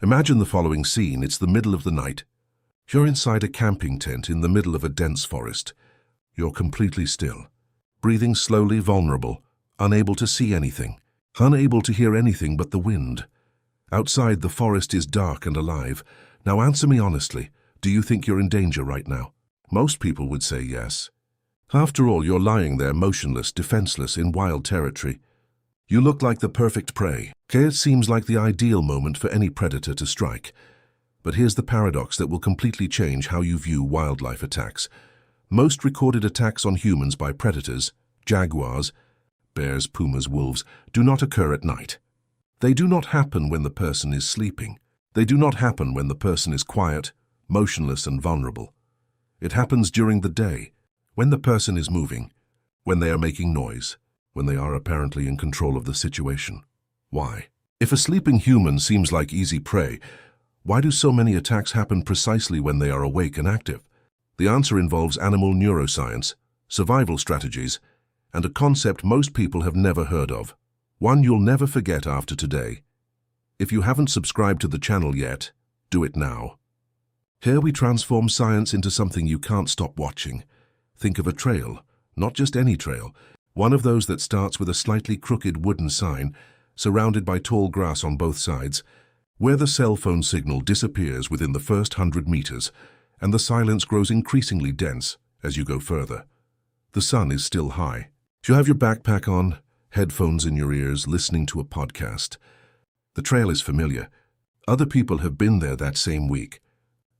Imagine the following scene. It's the middle of the night. You're inside a camping tent in the middle of a dense forest. You're completely still, breathing slowly, vulnerable, unable to see anything, unable to hear anything but the wind. Outside, the forest is dark and alive. Now answer me honestly, do you think you're in danger right now? Most people would say yes. After all, you're lying there motionless, defenseless, in wild territory. You look like the perfect prey. It seems like the ideal moment for any predator to strike. But here's the paradox that will completely change how you view wildlife attacks. Most recorded attacks on humans by predators, jaguars, bears, pumas, wolves, do not occur at night. They do not happen when the person is sleeping. They do not happen when the person is quiet, motionless, and vulnerable. It happens during the day, when the person is moving, when they are making noise, when they are apparently in control of the situation. Why? If a sleeping human seems like easy prey, why do so many attacks happen precisely when they are awake and active? The answer involves animal neuroscience, survival strategies, and a concept most people have never heard of. One you'll never forget after today. If you haven't subscribed to the channel yet, do it now. Here we transform science into something you can't stop watching. Think of a trail, not just any trail, one of those that starts with a slightly crooked wooden sign, surrounded by tall grass on both sides, where the cell phone signal disappears within the first 100 meters, and the silence grows increasingly dense as you go further. The sun is still high. You have your backpack on, headphones in your ears, listening to a podcast. The trail is familiar. Other people have been there that same week.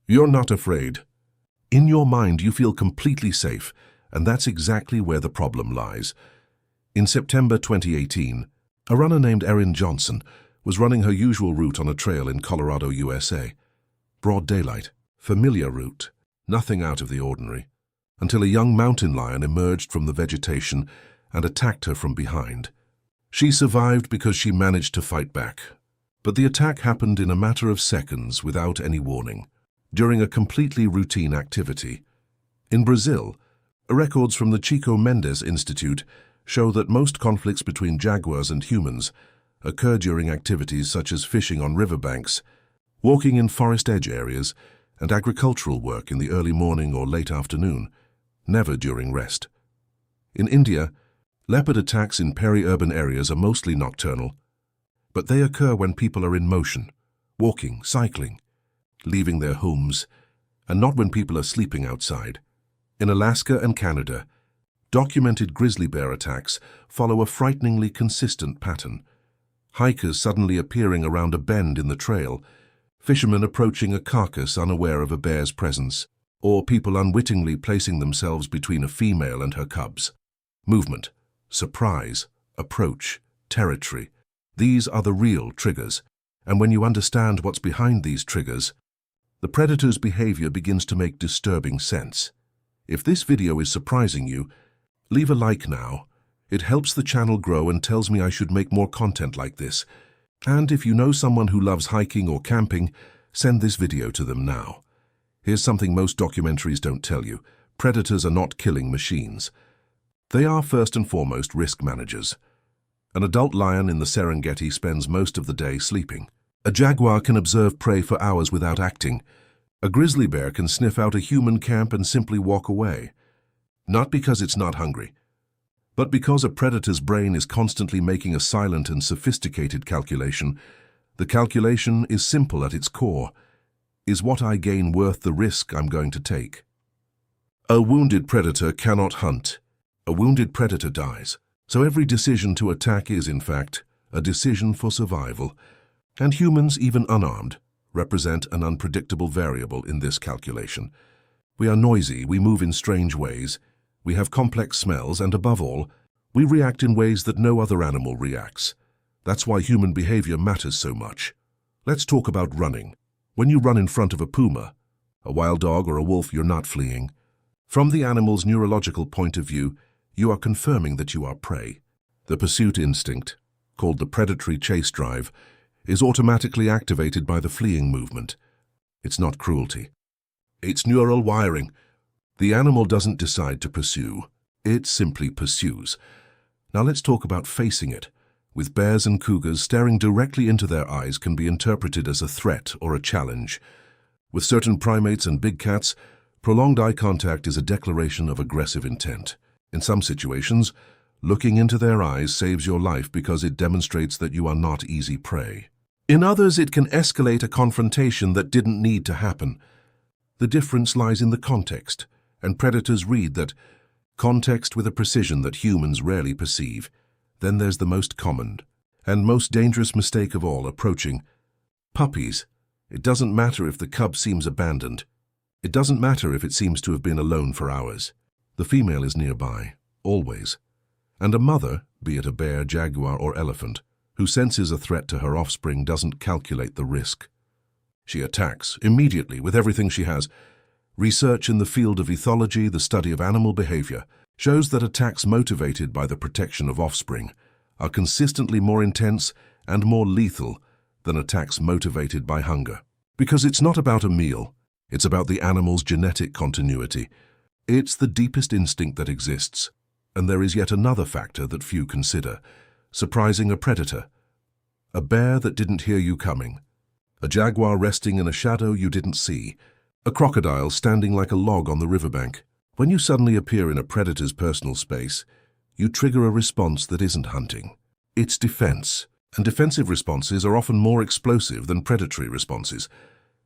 You're not afraid. In your mind, you feel completely safe, and that's exactly where the problem lies. In September 2018, a runner named Erin Johnson was running her usual route on a trail in Colorado, USA. Broad daylight, familiar route, nothing out of the ordinary, until a young mountain lion emerged from the vegetation and attacked her from behind. She survived because she managed to fight back. But the attack happened in a matter of seconds without any warning, during a completely routine activity. In Brazil, records from the Chico Mendes Institute show that most conflicts between jaguars and humans occur during activities such as fishing on riverbanks, walking in forest edge areas, and agricultural work in the early morning or late afternoon, never during rest. In India, leopard attacks in peri-urban areas are mostly nocturnal, but they occur when people are in motion, walking, cycling, leaving their homes, and not when people are sleeping outside. In Alaska and Canada, documented grizzly bear attacks follow a frighteningly consistent pattern. Hikers suddenly appearing around a bend in the trail, fishermen approaching a carcass unaware of a bear's presence, or people unwittingly placing themselves between a female and her cubs. Movement, surprise, approach, territory. These are the real triggers, and when you understand what's behind these triggers, the predator's behavior begins to make disturbing sense. If this video is surprising you, leave a like now. It helps the channel grow and tells me I should make more content like this. And if you know someone who loves hiking or camping, send this video to them now. Here's something most documentaries don't tell you. Predators are not killing machines. They are first and foremost risk managers. An adult lion in the Serengeti spends most of the day sleeping. A jaguar can observe prey for hours without acting. A grizzly bear can sniff out a human camp and simply walk away. Not because it's not hungry, but because a predator's brain is constantly making a silent and sophisticated calculation. The calculation is simple at its core. Is what I gain worth the risk I'm going to take? A wounded predator cannot hunt. A wounded predator dies. So every decision to attack is, in fact, a decision for survival. And humans, even unarmed, represent an unpredictable variable in this calculation. We are noisy, we move in strange ways, we have complex smells, and above all, we react in ways that no other animal reacts. That's why human behavior matters so much. Let's talk about running. When you run in front of a puma, a wild dog or a wolf, you're not fleeing. From the animal's neurological point of view, you are confirming that you are prey. The pursuit instinct, called the predatory chase drive, is automatically activated by the fleeing movement. It's not cruelty. It's neural wiring. The animal doesn't decide to pursue. It simply pursues. Now let's talk about facing it. with bears and cougars, staring directly into their eyes can be interpreted as a threat or a challenge. With certain primates and big cats, prolonged eye contact is a declaration of aggressive intent. In some situations, looking into their eyes saves your life because it demonstrates that you are not easy prey. In others, it can escalate a confrontation that didn't need to happen. The difference lies in the context, and predators read that context with a precision that humans rarely perceive. Then there's the most common and most dangerous mistake of all, approaching puppies. It doesn't matter if the cub seems abandoned. It doesn't matter if it seems to have been alone for hours. The female is nearby, always. And a mother, be it a bear, jaguar, or elephant, who senses a threat to her offspring doesn't calculate the risk. She attacks immediately with everything she has. Research in the field of ethology, the study of animal behavior, shows that attacks motivated by the protection of offspring are consistently more intense and more lethal than attacks motivated by hunger. Because it's not about a meal, it's about the animal's genetic continuity. It's the deepest instinct that exists. And there is yet another factor that few consider: surprising a predator. A bear that didn't hear you coming. A jaguar resting in a shadow you didn't see. A crocodile standing like a log on the riverbank. When you suddenly appear in a predator's personal space, you trigger a response that isn't hunting. It's defense, and defensive responses are often more explosive than predatory responses.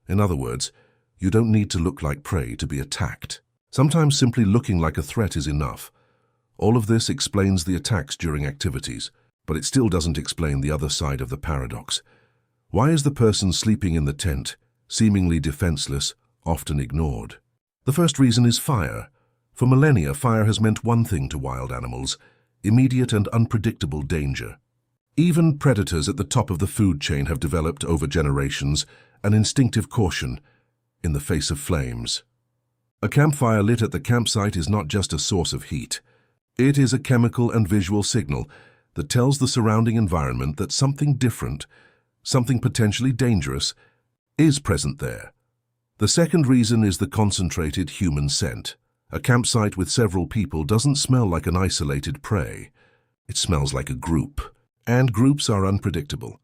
In other words, you don't need to look like prey to be attacked. Sometimes simply looking like a threat is enough. All of this explains the attacks during activities, but it still doesn't explain the other side of the paradox. Why is the person sleeping in the tent, seemingly defenseless, often ignored? The first reason is fire. For millennia, fire has meant one thing to wild animals: immediate and unpredictable danger. Even predators at the top of the food chain have developed over generations an instinctive caution in the face of flames. A campfire lit at the campsite is not just a source of heat. It is a chemical and visual signal that tells the surrounding environment that something different, something potentially dangerous, is present there. The second reason is the concentrated human scent. A campsite with several people doesn't smell like an isolated prey. It smells like a group. And groups are unpredictable.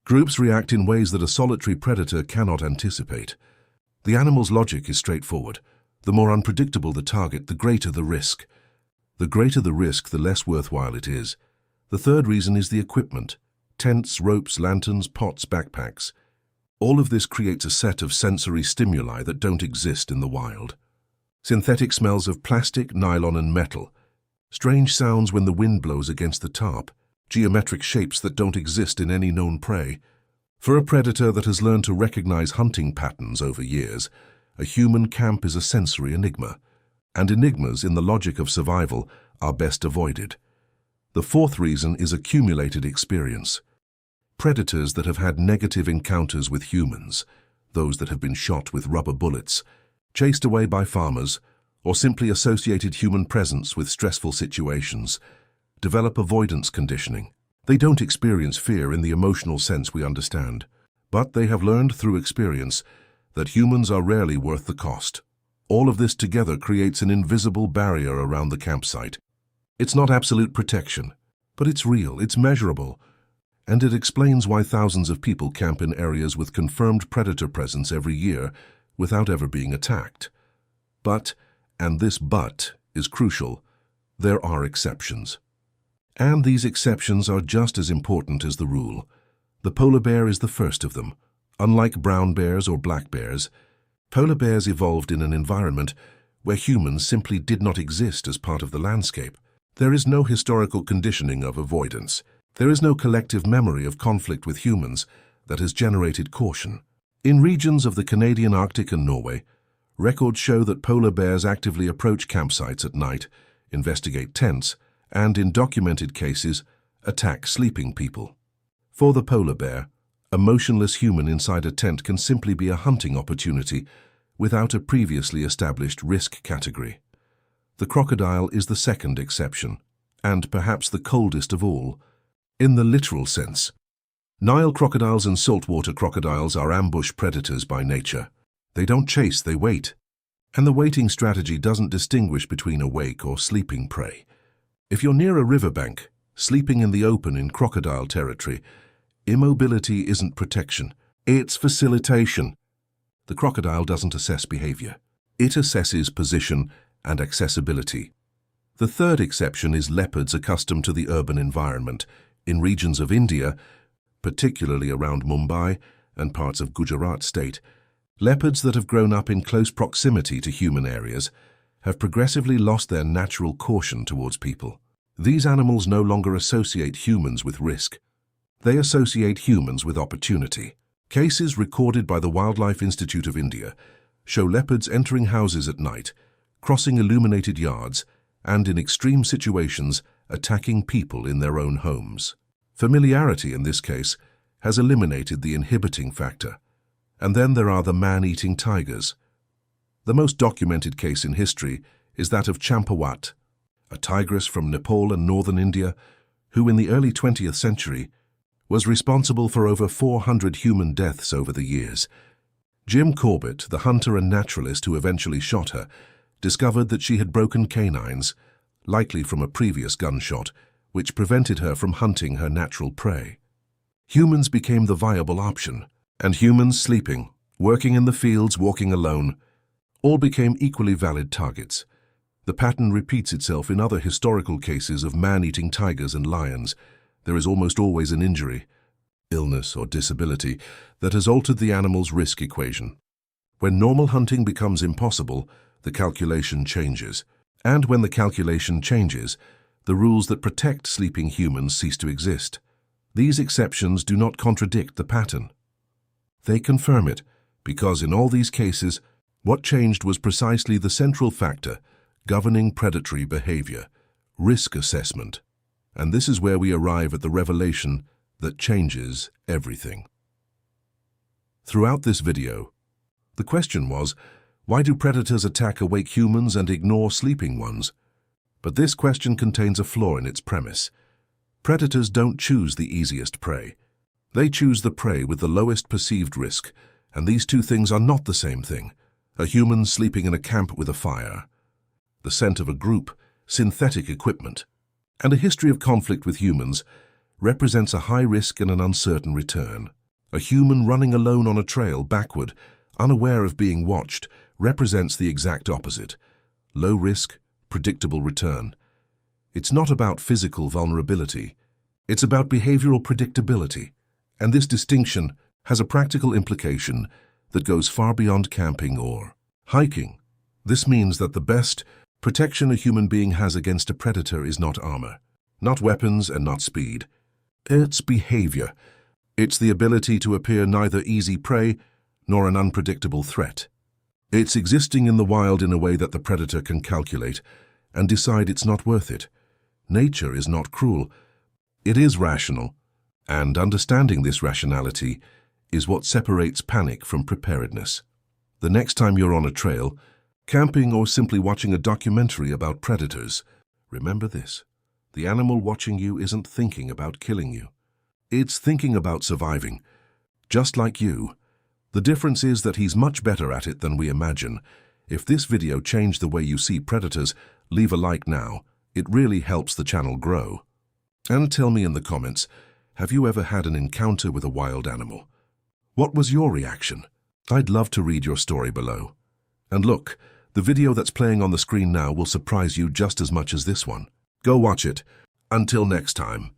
Groups react in ways that a solitary predator cannot anticipate. The animal's logic is straightforward. The more unpredictable the target, the greater the risk. The greater the risk, the less worthwhile it is. The third reason is the equipment. Tents, ropes, lanterns, pots, backpacks. All of this creates a set of sensory stimuli that don't exist in the wild. Synthetic smells of plastic, nylon, and metal. Strange sounds when the wind blows against the tarp. Geometric shapes that don't exist in any known prey. For a predator that has learned to recognize hunting patterns over years, a human camp is a sensory enigma. And enigmas, in the logic of survival, are best avoided. The fourth reason is accumulated experience. Predators that have had negative encounters with humans, those that have been shot with rubber bullets, chased away by farmers, or simply associated human presence with stressful situations, develop avoidance conditioning. They don't experience fear in the emotional sense we understand, but they have learned through experience that humans are rarely worth the cost. All of this together creates an invisible barrier around the campsite. It's not absolute protection, but it's real, it's measurable, and it explains why thousands of people camp in areas with confirmed predator presence every year without ever being attacked. But, and this but is crucial, there are exceptions. And these exceptions are just as important as the rule. The polar bear is the first of them. Unlike brown bears or black bears, polar bears evolved in an environment where humans simply did not exist as part of the landscape. There is no historical conditioning of avoidance. There is no collective memory of conflict with humans that has generated caution. In regions of the Canadian Arctic and Norway, records show that polar bears actively approach campsites at night, investigate tents, and in documented cases, attack sleeping people. For the polar bear, a motionless human inside a tent can simply be a hunting opportunity without a previously established risk category. The crocodile is the second exception, and perhaps the coldest of all, in the literal sense. Nile crocodiles and saltwater crocodiles are ambush predators by nature. They don't chase, they wait. And the waiting strategy doesn't distinguish between awake or sleeping prey. If you're near a riverbank, Sleeping in the open in crocodile territory, immobility isn't protection, it's facilitation. The crocodile doesn't assess behavior. It assesses position and accessibility. The third exception is leopards accustomed to the urban environment. In regions of India, particularly around Mumbai and parts of Gujarat state, leopards that have grown up in close proximity to human areas have progressively lost their natural caution towards people. These animals no longer associate humans with risk. They associate humans with opportunity. Cases recorded by the Wildlife Institute of India show leopards entering houses at night, crossing illuminated yards, and in extreme situations attacking people in their own homes. Familiarity in this case has eliminated the inhibiting factor. And then there are the man-eating tigers. The most documented case in history is that of Champawat, a tigress from Nepal and northern India, who in the early 20th century was responsible for over 400 human deaths over the years. Jim Corbett, the hunter and naturalist who eventually shot her, discovered that she had broken canines, likely from a previous gunshot, which prevented her from hunting her natural prey. Humans became the viable option, and humans sleeping, working in the fields, walking alone, all became equally valid targets. The pattern repeats itself in other historical cases of man-eating tigers and lions. There is almost always an injury, illness or disability that has altered the animal's risk equation. When normal hunting becomes impossible, the calculation changes. And when the calculation changes, the rules that protect sleeping humans cease to exist. These exceptions do not contradict the pattern. They confirm it, because in all these cases, what changed was precisely the central factor governing predatory behavior, risk assessment. And this is where we arrive at the revelation that changes everything. Throughout this video, the question was, why do predators attack awake humans and ignore sleeping ones? But this question contains a flaw in its premise. Predators don't choose the easiest prey. They choose the prey with the lowest perceived risk, and these two things are not the same thing. A human sleeping in a camp with a fire, the scent of a group, synthetic equipment, and a history of conflict with humans represents a high risk and an uncertain return. A human running alone on a trail backward, unaware of being watched, represents the exact opposite. Low risk, predictable return. It's not about physical vulnerability. It's about behavioral predictability. And this distinction has a practical implication that goes far beyond camping or hiking. This means that the best protection a human being has against a predator is not armor, not weapons and not speed. It's behavior. It's the ability to appear neither easy prey nor an unpredictable threat. It's existing in the wild in a way that the predator can calculate and decide it's not worth it. Nature is not cruel. It is rational, and understanding this rationality is what separates panic from preparedness. The next time you're on a trail, camping or simply watching a documentary about predators, remember this. The animal watching you isn't thinking about killing you. It's thinking about surviving, just like you. The difference is that he's much better at it than we imagine. If this video changed the way you see predators, leave a like now. It really helps the channel grow. And tell me in the comments, have you ever had an encounter with a wild animal? What was your reaction? I'd love to read your story below. And look, the video that's playing on the screen now will surprise you just as much as this one. Go watch it. Until next time.